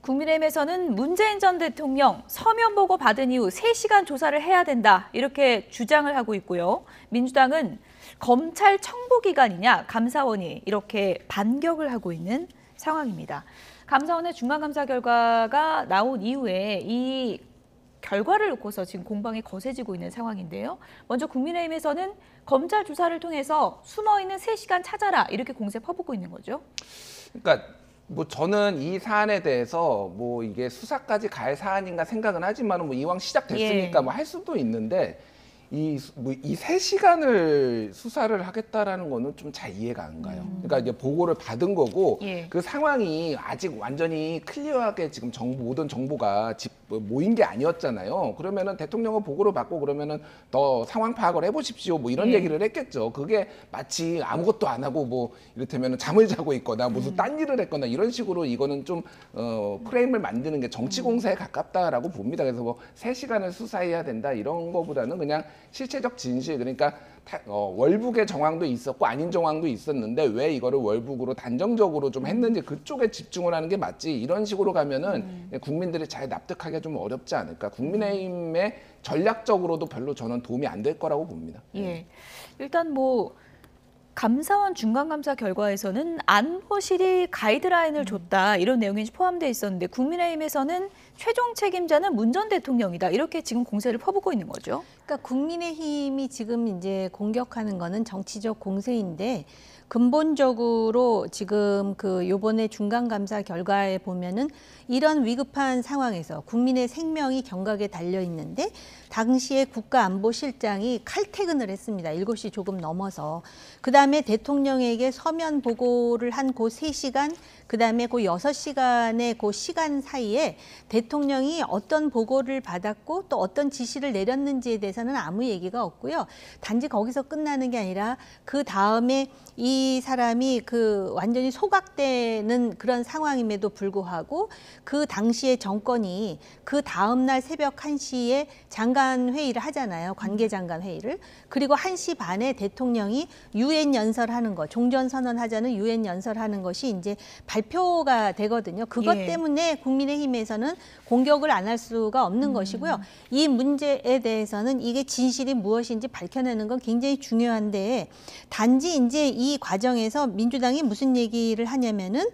국민의힘에서는 문재인 전 대통령 서면 보고 받은 이후 3시간 조사를 해야 된다 이렇게 주장을 하고 있고요. 민주당은 검찰 청부 기관이냐 감사원이 이렇게 반격을 하고 있는 상황입니다. 감사원의 중간감사 결과가 나온 이후에 이 결과를 놓고서 지금 공방이 거세지고 있는 상황인데요. 먼저 국민의힘에서는 검찰 조사를 통해서 숨어있는 3시간 찾아라 이렇게 공세 퍼붓고 있는 거죠. 그러니까 뭐 저는 이 사안에 대해서 뭐 이게 수사까지 갈 사안인가 생각은 하지만 뭐 이왕 시작됐으니까 뭐 할 수도 있는데 이 3시간을 수사를 하겠다라는 거는 좀 잘 이해가 안 가요. 그러니까 이제 보고를 받은 거고 그 상황이 아직 완전히 클리어하게 지금 모든 정보가 모인 게 아니었잖아요. 그러면은 대통령은 보고를 받고 그러면은 더 상황 파악을 해보십시오. 뭐 이런 얘기를 했겠죠. 그게 마치 아무것도 안 하고 뭐 이를테면 잠을 자고 있거나 무슨 딴 일을 했거나 이런 식으로 이거는 좀 프레임을 만드는 게 정치 공세에 가깝다라고 봅니다. 그래서 뭐 3시간을 수사해야 된다 이런 거보다는 그냥 실체적 진실, 그러니까 월북의 정황도 있었고 아닌 정황도 있었는데 왜 이거를 월북으로 단정적으로 좀 했는지 그쪽에 집중을 하는 게 맞지, 이런 식으로 가면은 국민들이 잘 납득하기가 좀 어렵지 않을까. 국민의힘의 전략적으로도 별로 저는 도움이 안 될 거라고 봅니다. 예, 일단 뭐 감사원 중간감사 결과에서는 안보실이 가이드라인을 줬다 이런 내용이 포함되어 있었는데 국민의힘에서는 최종 책임자는 문 전 대통령이다 이렇게 지금 공세를 퍼붓고 있는 거죠. 그러니까 국민의힘이 지금 이제 공격하는 거는 정치적 공세인데 근본적으로 지금 요번에 중간감사 결과에 보면은 이런 위급한 상황에서 국민의 생명이 경각에 달려 있는데 당시에 국가안보실장이 칼퇴근을 했습니다. 7시 조금 넘어서. 그다음에 대통령에게 서면 보고를 한 그 3시간, 그다음에 그 6시간의 그 시간 사이에 대통령이 어떤 보고를 받았고 또 어떤 지시를 내렸는지에 대해서는 아무 얘기가 없고요. 단지 거기서 끝나는 게 아니라 그 다음에 이 사람이 완전히 소각되는 그런 상황임에도 불구하고 그 당시에 정권이 그 다음날 새벽 1시에 장관 회의를 하잖아요. 관계장관 회의를. 그리고 1시 반에 대통령이 유엔 연설하는 거, 종전선언 하자는 유엔 연설하는 것이 이제 발표가 되거든요. 그것 때문에 국민의힘에서는 공격을 안 할 수가 없는 것이고요. 이 문제에 대해서는 이게 진실이 무엇인지 밝혀내는 건 굉장히 중요한데 단지 이제 이 과정에서 민주당이 무슨 얘기를 하냐면은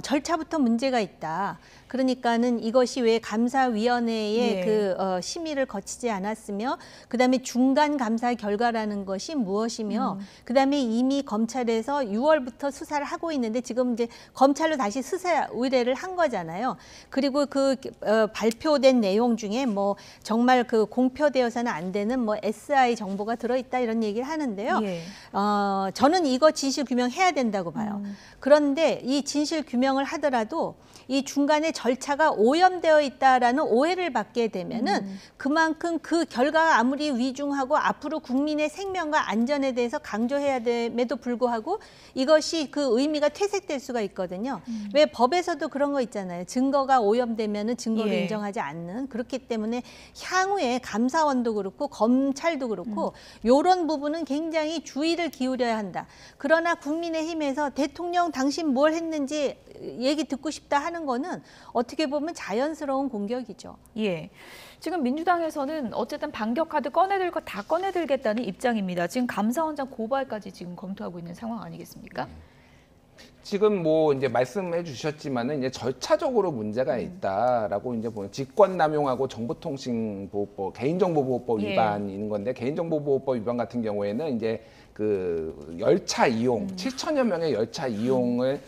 절차부터 문제가 있다. 그러니까는 이것이 왜 감사위원회의 심의를 거치지 않았으며 그다음에 중간 감사 결과라는 것이 무엇이며 그다음에 이미 검찰에서 6월부터 수사를 하고 있는데 지금 이제 검찰로 다시 수사 의뢰를 한 거잖아요. 그리고 발표된 내용 중에 뭐 정말 공표되어서는 안 되는 뭐 SI 정보가 들어있다 이런 얘기를 하는데요. 저는 이거 진실 규명해야 된다고 봐요. 그런데 이 진실 규명을 하더라도 이 중간에 절차가 오염되어 있다라는 오해를 받게 되면은 그만큼 그 결과가 아무리 위중하고 앞으로 국민의 생명과 안전에 대해서 강조해야 됨에도 불구하고 이것이 그 의미가 퇴색될 수가 있거든요. 왜 법에서도 그런 거 있잖아요. 증거가 오염되면은 증거를 인정하지 않는. 그렇기 때문에 향후에 감사원도 그렇고 검찰도 그렇고 이런 부분은 굉장히 주의를 기울여야 한다. 그러나 국민의힘에서 대통령 당신 뭘 했는지 얘기 듣고 싶다 하는 거는 어떻게 보면 자연스러운 공격이죠. 예. 지금 민주당에서는 어쨌든 반격 카드 꺼내들 거 다 꺼내들겠다는 입장입니다. 지금 감사원장 고발까지 지금 검토하고 있는 상황 아니겠습니까? 지금 뭐 이제 말씀해 주셨지만은 이제 절차적으로 문제가 있다라고 이제 보면 직권남용하고 정보통신보호법, 개인정보보호법 위반이 있는 건데 개인정보보호법 위반 같은 경우에는 이제 열차 이용 7천여 명의 열차 이용을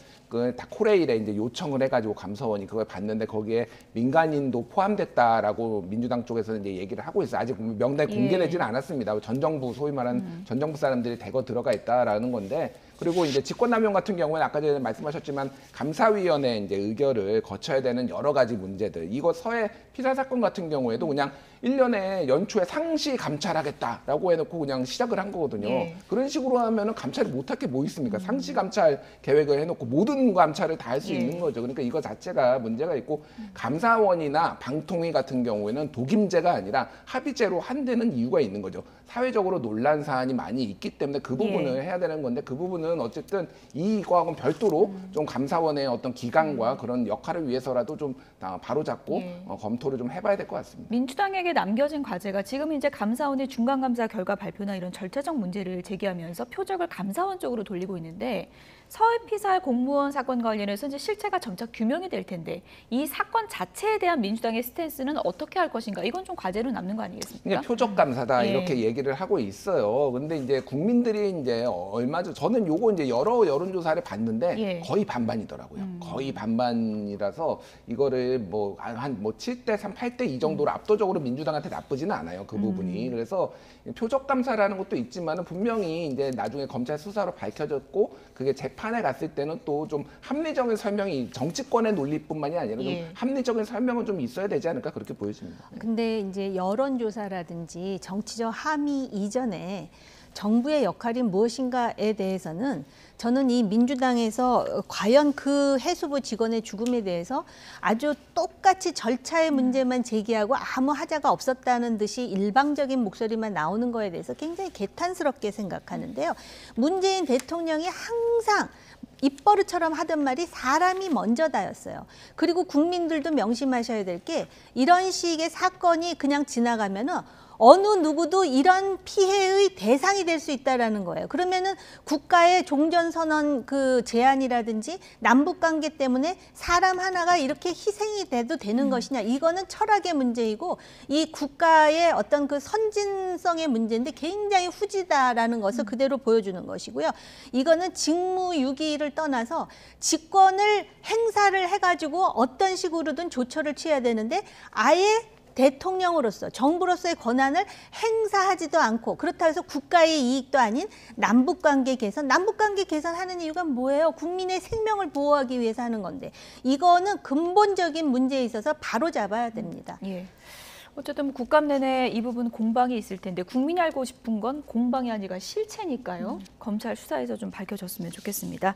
다 코레일에 이제 요청을 해가지고 감사원이 그걸 봤는데 거기에 민간인도 포함됐다라고 민주당 쪽에서는 이제 얘기를 하고 있어요. 아직 명단이 공개되지는 않았습니다. 전 정부 소위 말하는 전 정부 사람들이 대거 들어가 있다라는 건데. 그리고 이제 직권남용 같은 경우에는 아까 전에 말씀하셨지만 감사위원회 이제 의결을 거쳐야 되는 여러 가지 문제들. 이거 서해 피살 사건 같은 경우에도 그냥 1년에 연초에 상시 감찰하겠다라고 해놓고 그냥 시작을 한 거거든요. 그런 식으로 하면은 감찰이 못할 게 뭐 있습니까? 상시 감찰 계획을 해놓고 모든 감찰을 다 할 수 있는 거죠. 그러니까 이거 자체가 문제가 있고 감사원이나 방통위 같은 경우에는 독임제가 아니라 합의제로 한다는 이유가 있는 거죠. 사회적으로 논란 사안이 많이 있기 때문에 그 부분을 해야 되는 건데 그 부분을 부분은 어쨌든 이거하고는 별도로 좀 감사원의 어떤 기강과 그런 역할을 위해서라도 좀 바로잡고 예. 검토를 좀 해봐야 될 것 같습니다. 민주당에게 남겨진 과제가 지금 이제 감사원의 중간감사 결과 발표나 이런 절차적 문제를 제기하면서 표적을 감사원 쪽으로 돌리고 있는데 서해피살 공무원 사건 관련해서 이제 실체가 점차 규명이 될 텐데 이 사건 자체에 대한 민주당의 스탠스는 어떻게 할 것인가? 이건 좀 과제로 남는 거 아니겠습니까? 이제 표적 감사다 예. 이렇게 얘기를 하고 있어요. 근데 이제 국민들이 이제 얼마 전 저는 요거 이제 여러 여론조사를 봤는데 예. 거의 반반이더라고요. 거의 반반이라서 이거를 뭐 한 뭐 7대 3, 8대 2 정도로 압도적으로 민주당한테 나쁘지는 않아요. 그 부분이. 그래서 표적 감사라는 것도 있지만은 분명히 이제 나중에 검찰 수사로 밝혀졌고 그게 재판에 갔을 때는 또 좀 합리적인 설명이 정치권의 논리뿐만이 아니라 좀 예. 합리적인 설명은 좀 있어야 되지 않을까 그렇게 보여집니다. 근데 이제 여론조사라든지 정치적 함의 이전에 정부의 역할이 무엇인가에 대해서는 저는 이 민주당에서 과연 그 해수부 직원의 죽음에 대해서 아주 똑같이 절차의 문제만 제기하고 아무 하자가 없었다는 듯이 일방적인 목소리만 나오는 거에 대해서 굉장히 개탄스럽게 생각하는데요. 문재인 대통령이 항상 입버릇처럼 하던 말이 사람이 먼저다였어요. 그리고 국민들도 명심하셔야 될 게 이런 식의 사건이 그냥 지나가면은 어느 누구도 이런 피해의 대상이 될 수 있다라는 거예요. 그러면은 국가의 종전선언 그 제안이라든지 남북관계 때문에 사람 하나가 이렇게 희생이 돼도 되는 것이냐. 이거는 철학의 문제이고 이 국가의 어떤 그 선진성의 문제인데 굉장히 후지다라는 것을 그대로 보여주는 것이고요. 이거는 직무유기를 떠나서 직권을 행사를 해가지고 어떤 식으로든 조처를 취해야 되는데 아예 대통령으로서 정부로서의 권한을 행사하지도 않고 그렇다고 해서 국가의 이익도 아닌 남북관계 개선, 남북관계 개선하는 이유가 뭐예요? 국민의 생명을 보호하기 위해서 하는 건데 이거는 근본적인 문제에 있어서 바로 잡아야 됩니다. 예. 어쨌든 국감 내내 이 부분 공방이 있을 텐데 국민이 알고 싶은 건 공방이 아니라 실체니까요. 검찰 수사에서 좀 밝혀졌으면 좋겠습니다.